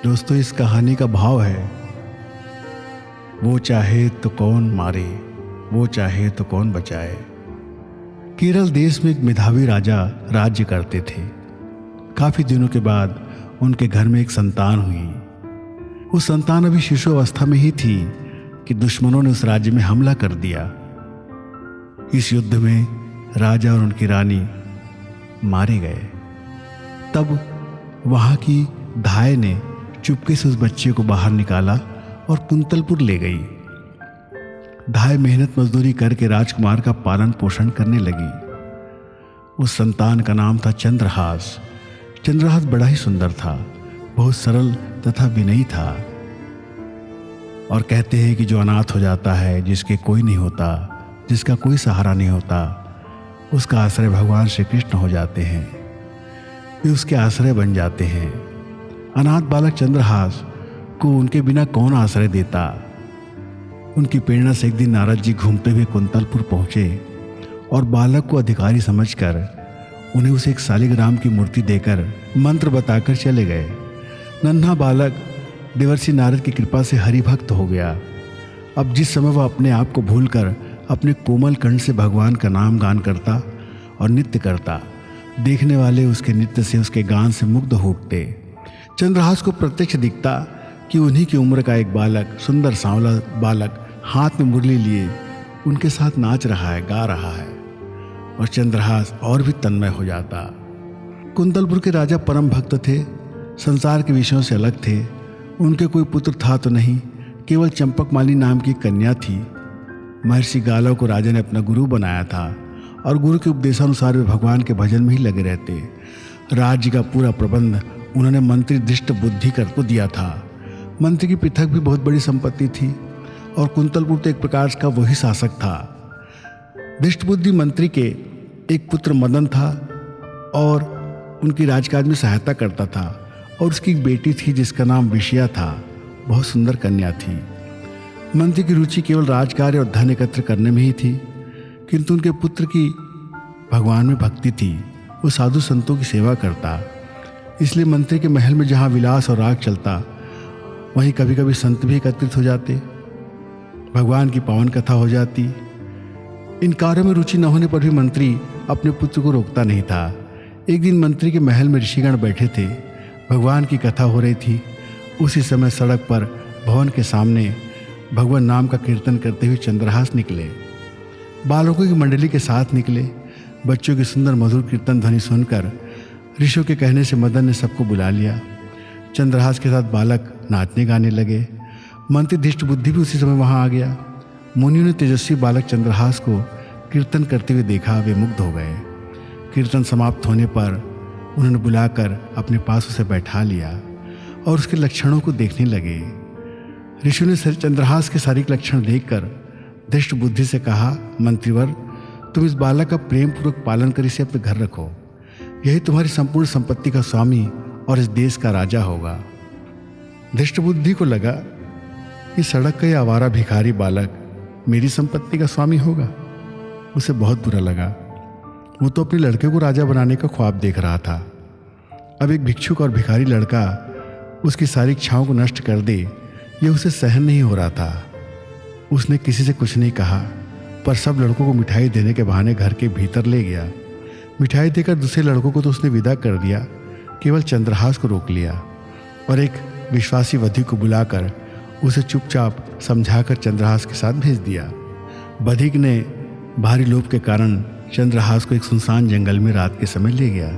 दोस्तों, इस कहानी का भाव है, वो चाहे तो कौन मारे, वो चाहे तो कौन बचाए। केरल देश में एक मेधावी राजा राज्य करते थे। काफी दिनों के बाद उनके घर में एक संतान हुई। वो संतान अभी शिशु अवस्था में ही थी कि दुश्मनों ने उस राज्य में हमला कर दिया। इस युद्ध में राजा और उनकी रानी मारे गए। तब वहां की धाय ने चुपके से उस बच्चे को बाहर निकाला और कुंतलपुर ले गई। धाय मेहनत मजदूरी करके राजकुमार का पालन पोषण करने लगी। उस संतान का नाम था चंद्रहास। चंद्रहास बड़ा ही सुंदर था, बहुत सरल तथा विनयी था। और कहते हैं कि जो अनाथ हो जाता है, जिसके कोई नहीं होता, जिसका कोई सहारा नहीं होता, उसका आश्रय भगवान श्री कृष्ण हो जाते हैं। वे उसके आश्रय बन जाते हैं। अनाथ बालक चंद्रहास को उनके बिना कौन आश्रय देता। उनकी प्रेरणा से एक दिन नारद जी घूमते हुए कुंतलपुर पहुंचे और बालक को अधिकारी समझकर उन्हें उसे एक शालिग्राम की मूर्ति देकर मंत्र बताकर चले गए। नन्हा बालक देवर्षि नारद की कृपा से हरिभक्त हो गया। अब जिस समय वह अपने आप को भूलकर अपने कोमल कंठ से भगवान का नाम गान करता और नृत्य करता, देखने वाले उसके नृत्य से, उसके गान से मुग्ध हो उठते। चंद्रहास को प्रत्यक्ष दिखता कि उन्हीं की उम्र का एक बालक, सुंदर सांवला बालक, हाथ में मुरली लिए उनके साथ नाच रहा है, गा रहा है। और चंद्रहास और भी तन्मय हो जाता। कुंतलपुर के राजा परम भक्त थे, संसार के विषयों से अलग थे। उनके कोई पुत्र था तो नहीं, केवल चंपकमाली नाम की कन्या थी। महर्षि गालव को राजा ने अपना गुरु बनाया था और गुरु के उपदेशानुसार वे भगवान के भजन में ही लगे रहते। राज्य का पूरा प्रबंध उन्होंने मंत्री दृष्ट बुद्धि को दिया था। मंत्री की पृथक भी बहुत बड़ी संपत्ति थी और कुंतलपुर तो एक प्रकार का वही शासक था। दृष्ट बुद्धि मंत्री के एक पुत्र मदन था और उनकी राजकाज में सहायता करता था। और उसकी एक बेटी थी जिसका नाम विषया था, बहुत सुंदर कन्या थी। मंत्री की रुचि केवल राजकार्य और धन एकत्र करने में ही थी, किंतु उनके पुत्र की भगवान में भक्ति थी। वो साधु संतों की सेवा करता। इसलिए मंत्री के महल में जहाँ विलास और राग चलता, वहीं कभी कभी संत भी एकत्रित हो जाते, भगवान की पावन कथा हो जाती। इन कार्यों में रुचि न होने पर भी मंत्री अपने पुत्र को रोकता नहीं था। एक दिन मंत्री के महल में ऋषिगण बैठे थे, भगवान की कथा हो रही थी। उसी समय सड़क पर भवन के सामने भगवान नाम का कीर्तन करते हुए चंद्रहास निकले। बालकों की मंडली के साथ निकले। बच्चों की सुंदर मधुर कीर्तन ध्वनि सुनकर ऋषियों के कहने से मदन ने सबको बुला लिया। चंद्रहास के साथ बालक नाचने गाने लगे। मंत्री दृष्ट बुद्धि भी उसी समय वहां आ गया। मुनियों ने तेजस्वी बालक चंद्रहास को कीर्तन करते हुए देखा, वे मुग्ध हो गए। कीर्तन समाप्त होने पर उन्होंने बुलाकर अपने पास उसे बैठा लिया और उसके लक्षणों को देखने लगे। ऋषि ने चंद्रहास के शारीरिक लक्षण देखकर दृष्ट बुद्धि से कहा, मंत्रीवर, तुम इस बालक का प्रेम पूर्वक पालन कर इसे अपने घर रखो। यही तुम्हारी संपूर्ण संपत्ति का स्वामी और इस देश का राजा होगा। दृष्ट बुद्धि को लगा कि सड़क का यह आवारा भिखारी बालक मेरी संपत्ति का स्वामी होगा। उसे बहुत बुरा लगा। वो तो अपने लड़के को राजा बनाने का ख्वाब देख रहा था। अब एक भिक्षुक और भिखारी लड़का उसकी सारी इच्छाओं को नष्ट कर दे, ये उसे सहन नहीं हो रहा था। उसने किसी से कुछ नहीं कहा, पर सब लड़कों को मिठाई देने के बहाने घर के भीतर ले गया। मिठाई देकर दूसरे लड़कों को तो उसने विदा कर दिया, केवल चंद्रहास को रोक लिया और एक विश्वासी वधू को बुलाकर उसे चुपचाप समझाकर चंद्रहास के साथ भेज दिया। बधिक ने भारी लोभ के कारण चंद्रहास को एक सुनसान जंगल में रात के समय ले गया।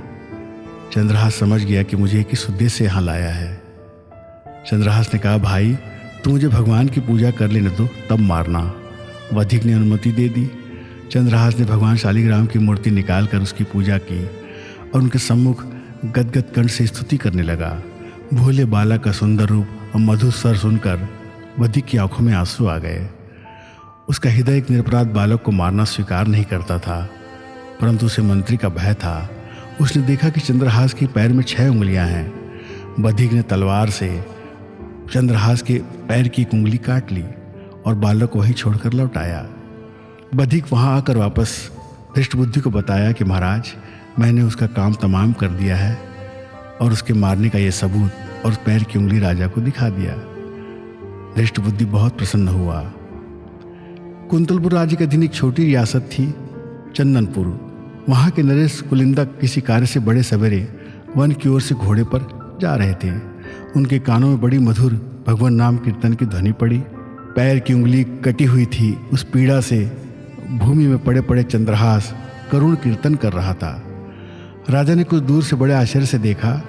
चंद्रहास समझ गया कि मुझे किस उद्देश्य से यहाँ लाया है। चंद्रहास ने कहा, भाई तू मुझे भगवान की पूजा कर लेने दो, तब मारना। वधिक ने अनुमति दे दी। चंद्रहास ने भगवान शालिग्राम की मूर्ति निकालकर उसकी पूजा की और उनके सम्मुख गदगद कंठ से स्तुति करने लगा। भोले बालक का सुंदर रूप और मधुर स्वर सुनकर वधिक की आंखों में आंसू आ गए। उसका हृदय एक निरपराध बालक को मारना स्वीकार नहीं करता था, परंतु उसे मंत्री का भय था। उसने देखा कि चंद्रहास के पैर में 6 उंगलियां हैं। बधिक ने तलवार से चंद्रहास के पैर की एक उंगली काट ली और बालक को वहीं छोड़कर लौट आया। बधिक वहां आकर वापस दृष्ट बुद्धि को बताया कि महाराज, मैंने उसका काम तमाम कर दिया है और उसके मारने का ये सबूत और उस पैर की उंगली राजा को दिखा दिया। दृष्टबुद्धि बहुत प्रसन्न हुआ। कुंतलपुर राज्य के अधीन एक छोटी रियासत थी, चंदनपुर। वहाँ के नरेश कुलिंदक किसी कार्य से बड़े सवेरे वन की ओर से घोड़े पर जा रहे थे। उनके कानों में बड़ी मधुर भगवान नाम कीर्तन की ध्वनि पड़ी। पैर की उंगली कटी हुई थी। उस पीड़ा से भूमि में पड़े पड़े चंद्रहास करुण कीर्तन कर रहा था। राजा ने कुछ दूर से बड़े आश्चर्य से देखा,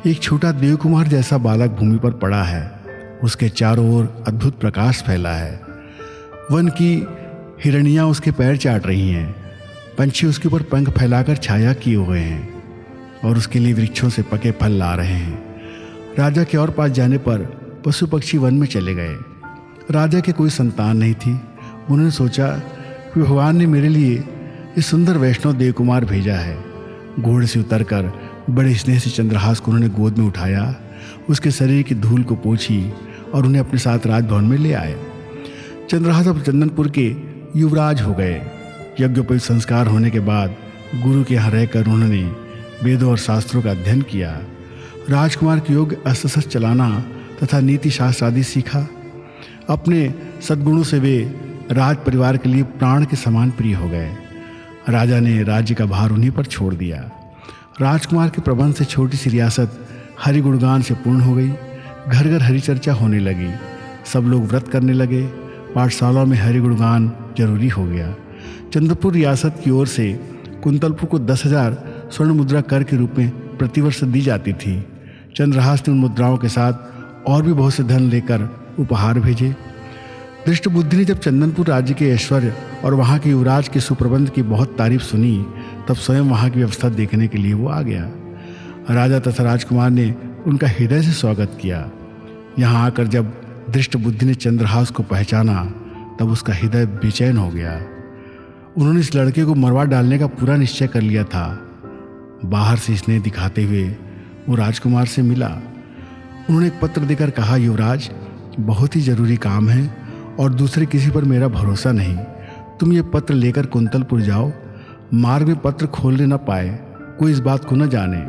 एक छोटा देवकुमार जैसा बालक भूमि पर पड़ा है। उसके चारों ओर अद्भुत प्रकाश फैला है। वन की हिरणियां उसके पैर चाट रही हैं। पंछी उसके ऊपर पंख फैलाकर छाया किए हुए हैं और उसके लिए वृक्षों से पके फल ला रहे हैं। राजा के और पास जाने पर पशु पक्षी वन में चले गए। राजा के कोई संतान नहीं थी। उन्होंने सोचा कि भगवान ने मेरे लिए इस सुंदर वैष्णव देवकुमार भेजा है। घोड़े से उतरकर बड़े स्नेह से चंद्रहास को उन्होंने गोद में उठाया, उसके शरीर की धूल को पोंछी और उन्हें अपने साथ राजभवन में ले आए। चंद्रहास अब चंदनपुर के युवराज हो गए। यज्ञोपवीत संस्कार होने के बाद गुरु के यहाँ रहकर उन्होंने वेदों और शास्त्रों का अध्ययन किया। राजकुमार के योग्य अस्त्र शस्त्र चलाना तथा नीति शास्त्र आदि सीखा। अपने सद्गुणों से वे राज परिवार के लिए प्राण के समान प्रिय हो गए। राजा ने राज्य का भार उन्हीं पर छोड़ दिया। राजकुमार के प्रबंध से छोटी सी रियासत हरि गुणगान से पूर्ण हो गई। घर घर हरि चर्चा होने लगी। सब लोग व्रत करने लगे। पाठशालाओं में हरि गुणगान जरूरी हो गया। चंद्रपुर रियासत की ओर से कुंतलपुर को 10,000 स्वर्ण मुद्रा कर के रूप में प्रतिवर्ष दी जाती थी। चंद्रहास ने उन मुद्राओं के साथ और भी बहुत से धन लेकर उपहार भेजे। दृष्टबुद्धि ने जब चंदनपुर राज्य के ऐश्वर्य और वहाँ के युवराज के सुप्रबंध की बहुत तारीफ सुनी, तब स्वयं वहाँ की व्यवस्था देखने के लिए वो आ गया। राजा तथा राजकुमार ने उनका हृदय से स्वागत किया। यहाँ आकर जब दृष्टबुद्धि ने चंद्रहास को पहचाना, तब उसका हृदय बेचैन हो गया। उन्होंने इस लड़के को मरवा डालने का पूरा निश्चय कर लिया था। बाहर से स्नेह दिखाते हुए वो राजकुमार से मिला। उन्होंने एक पत्र देकर कहा, युवराज, बहुत ही जरूरी काम है और दूसरे किसी पर मेरा भरोसा नहीं। तुम ये पत्र लेकर कुंतलपुर जाओ। मार्ग में पत्र खोलने न पाए, कोई इस बात को न जाने।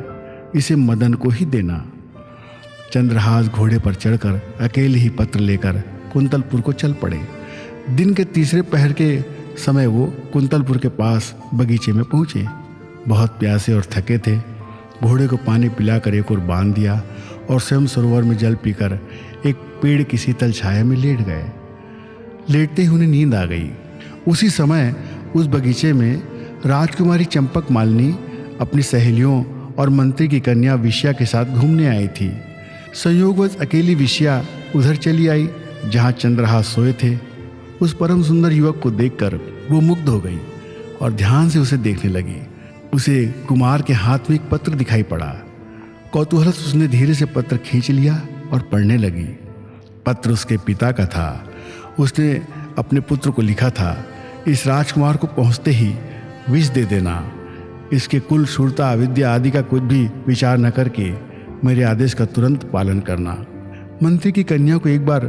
इसे मदन को ही देना। चंद्रहास घोड़े पर चढ़कर अकेले ही पत्र लेकर कुंतलपुर को चल पड़े। दिन के तीसरे पहर के समय वो कुंतलपुर के पास बगीचे में पहुँचे। बहुत प्यासे और थके थे। घोड़े को पानी पिलाकर एक ओर बांध दिया और स्वयं सरोवर में जल पीकर एक पेड़ की शीतल छाया में लेट गए। लेटते ही उन्हें नींद आ गई। उसी समय उस बगीचे में राजकुमारी चंपक मालिनी अपनी सहेलियों और मंत्री की कन्या विषया के साथ घूमने आई थी। संयोगवश अकेली विषया उधर चली आई जहाँ चंद्रहास सोए थे। उस परम सुंदर युवक को देखकर वो मुग्ध हो गई और ध्यान से उसे देखने लगी। उसे कुमार के हाथ में एक पत्र दिखाई पड़ा। कौतूहलवश उसने धीरे से पत्र खींच लिया और पढ़ने लगी। पत्र उसके पिता का था। उसने अपने पुत्र को लिखा था, इस राजकुमार को पहुंचते ही विष दे देना। इसके कुल शूरता अविद्या आदि का कुछ भी विचार न करके मेरे आदेश का तुरंत पालन करना। मंत्री की कन्या को एक बार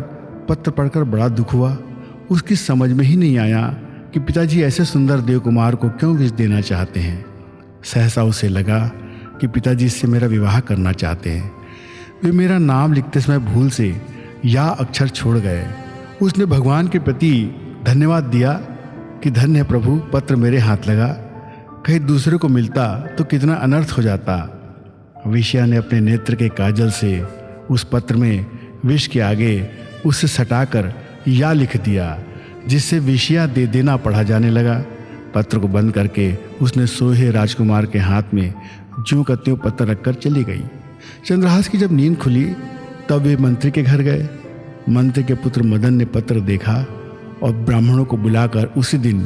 पत्र पढ़कर बड़ा दुख हुआ। उसकी समझ में ही नहीं आया कि पिताजी ऐसे सुंदर देवकुमार को क्यों विष देना चाहते हैं। सहसा उसे लगा कि पिताजी इससे मेरा विवाह करना चाहते हैं। वे मेरा नाम लिखते समय भूल से या अक्षर छोड़ गए। उसने भगवान के प्रति धन्यवाद दिया कि धन्य है प्रभु, पत्र मेरे हाथ लगा। कहीं दूसरे को मिलता तो कितना अनर्थ हो जाता। विषया ने अपने नेत्र के काजल से उस पत्र में विष के आगे उससे सटाकर या लिख दिया, जिससे विषया दे देना पढ़ा जाने लगा। पत्र को बंद करके उसने सोहे राजकुमार के हाथ में ज्यों का त्यों पत्र रखकर चली गई। चंद्रहास की जब नींद खुली तब वे मंत्री के घर गए। मंत्री के पुत्र मदन ने पत्र देखा और ब्राह्मणों को बुलाकर उसी दिन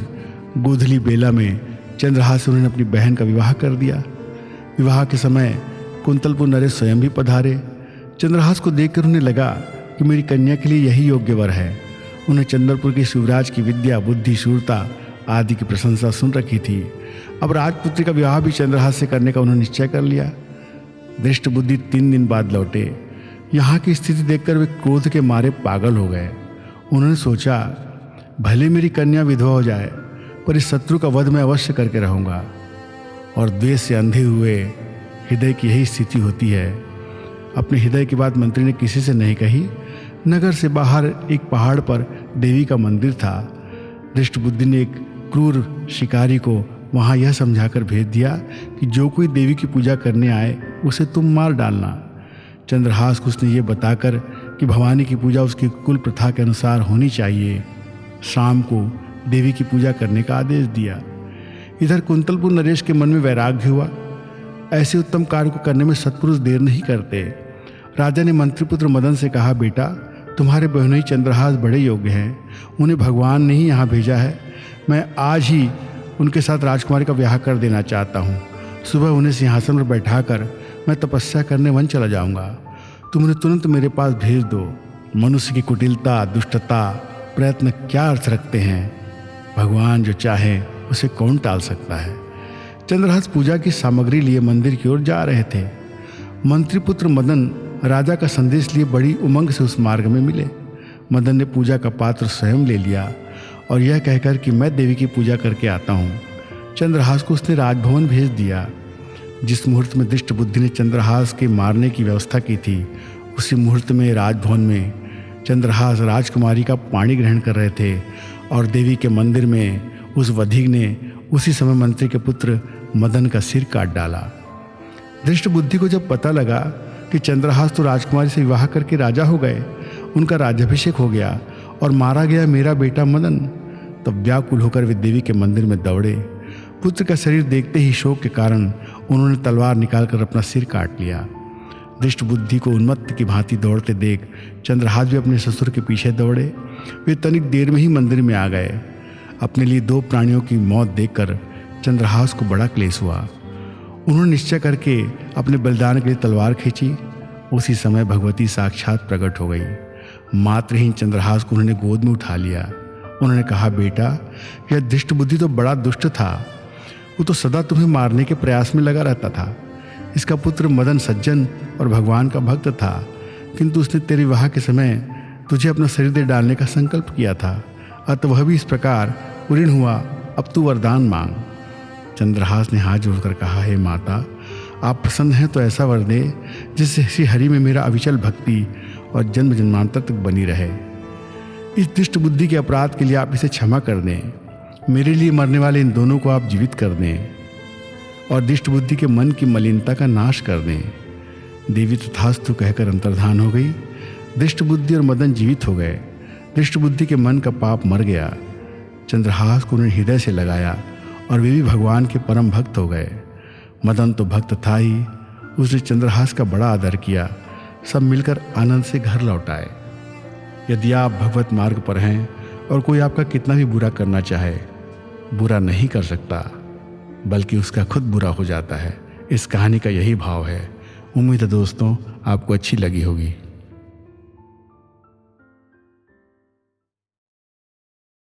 गोधली बेला में चंद्रहास से उन्होंने अपनी बहन का विवाह कर दिया। विवाह के समय कुंतलपुर नरेश स्वयं भी पधारे। चंद्रहास को देखकर उन्हें लगा कि मेरी कन्या के लिए यही योग्य वर है। उन्हें चंद्रपुर के शिवराज की विद्या, बुद्धि, शूरता आदि की प्रशंसा सुन रखी थी। अब राजपुत्री का विवाह भी चंद्रहास से करने का उन्होंने निश्चय कर लिया। दृष्टबुद्धि 3 दिन बाद लौटे। यहाँ की स्थिति देखकर वे क्रोध के मारे पागल हो गए। उन्होंने सोचा, भले मेरी कन्या विधवा हो जाए, पर इस शत्रु का वध मैं अवश्य करके रहूँगा। और द्वेष से अंधे हुए हृदय की यही स्थिति होती है। अपने हृदय की बात मंत्री ने किसी से नहीं कही। नगर से बाहर एक पहाड़ पर देवी का मंदिर था। दृष्टबुद्धि ने एक क्रूर शिकारी को वहां यह समझाकर भेज दिया कि जो कोई देवी की पूजा करने आए उसे तुम मार डालना। चंद्रहास को उसने ये बताकर कि भवानी की पूजा उसकी कुल प्रथा के अनुसार होनी चाहिए, शाम को देवी की पूजा करने का आदेश दिया। इधर कुंतलपुर नरेश के मन में वैराग्य हुआ। ऐसे उत्तम कार्य को करने में सत्पुरुष देर नहीं करते। राजा ने मंत्रीपुत्र मदन से कहा, बेटा तुम्हारे बहनोई चंद्रहास बड़े योग्य हैं, उन्हें भगवान ने ही यहाँ भेजा है। मैं आज ही उनके साथ राजकुमारी का ब्याह कर देना चाहता हूँ। सुबह उन्हें सिंहासन पर बैठाकर मैं तपस्या करने वन चला जाऊँगा। तुम उन्हें तुरंत मेरे पास भेज दो। मनुष्य की कुटिलता, दुष्टता, प्रयत्न क्या अर्थ रखते हैं? भगवान जो चाहे उसे कौन टाल सकता है। चंद्रहास पूजा की सामग्री लिए मंदिर की ओर जा रहे थे। मंत्रीपुत्र मदन राजा का संदेश लिए बड़ी उमंग से उस मार्ग में मिले। मदन ने पूजा का पात्र स्वयं ले लिया और यह कहकर कि मैं देवी की पूजा करके आता हूँ, चंद्रहास को उसने राजभवन भेज दिया। जिस मुहूर्त में दृष्टबुद्धि ने चंद्रहास के मारने की व्यवस्था की थी, उसी मुहूर्त में राजभवन में चंद्रहास राजकुमारी का पाणी ग्रहण कर रहे थे और देवी के मंदिर में उस वधिक ने उसी समय मंत्री के पुत्र मदन का सिर काट डाला। दृष्टबुद्धि को जब पता लगा कि चंद्रहास तो राजकुमारी से विवाह करके राजा हो गए, उनका राज्याभिषेक हो गया और मारा गया मेरा बेटा मदन, तब व्याकुल होकर वे देवी के मंदिर में दौड़े। पुत्र का शरीर देखते ही शोक के कारण उन्होंने तलवार निकालकर अपना सिर काट लिया। दृष्टबुद्धि को उन्मत्त की भांति दौड़ते देख चंद्रहास भी अपने ससुर के पीछे दौड़े। वे तनिक देर में ही मंदिर में आ गए। अपने लिए दो प्राणियों की मौत देखकर चंद्रहास को बड़ा क्लेश हुआ। उन्होंने निश्चय करके अपने बलिदान के लिए तलवार खींची। उसी समय भगवती साक्षात प्रकट हो गई। मात्रहीन चंद्रहास को उन्होंने गोद में उठा लिया। उन्होंने कहा, बेटा यह दृष्टबुद्धि तो बड़ा दुष्ट था, वो तो सदा तुम्हें मारने के प्रयास में लगा रहता था। इसका पुत्र मदन सज्जन और भगवान का भक्त था, किंतु उसने तेरे विवाह के समय तुझे अपना शरीर दे डालने का संकल्प किया था, अतः वह भी इस प्रकार उरीण हुआ। अब तू वरदान मांग। चंद्रहास ने हाथ जोड़कर कहा, हे माता, आप प्रसन्न हैं तो ऐसा वर दे जिससे श्री हरि में मेरा अविचल भक्ति और जन्म जन्मांतर तक बनी रहे। इस दुष्ट बुद्धि के अपराध के लिए आप इसे क्षमा कर दें। मेरे लिए मरने वाले इन दोनों को आप जीवित कर दें और दुष्ट बुद्धि के मन की मलिनता का नाश कर दें। देवी तथास्तु कहकर अंतर्धान हो गई। दुष्ट बुद्धि और मदन जीवित हो गए। दुष्ट बुद्धि के मन का पाप मर गया। चंद्रहास को उन्हें हृदय से लगाया और वे भी भगवान के परम भक्त हो गए। मदन तो भक्त था ही, उसने चंद्रहास का बड़ा आदर किया। सब मिलकर आनंद से घर लौट आए। यदि आप भगवत मार्ग पर हैं और कोई आपका कितना भी बुरा करना चाहे, बुरा नहीं कर सकता, बल्कि उसका खुद बुरा हो जाता है। इस कहानी का यही भाव है। उम्मीद है दोस्तों आपको अच्छी लगी होगी।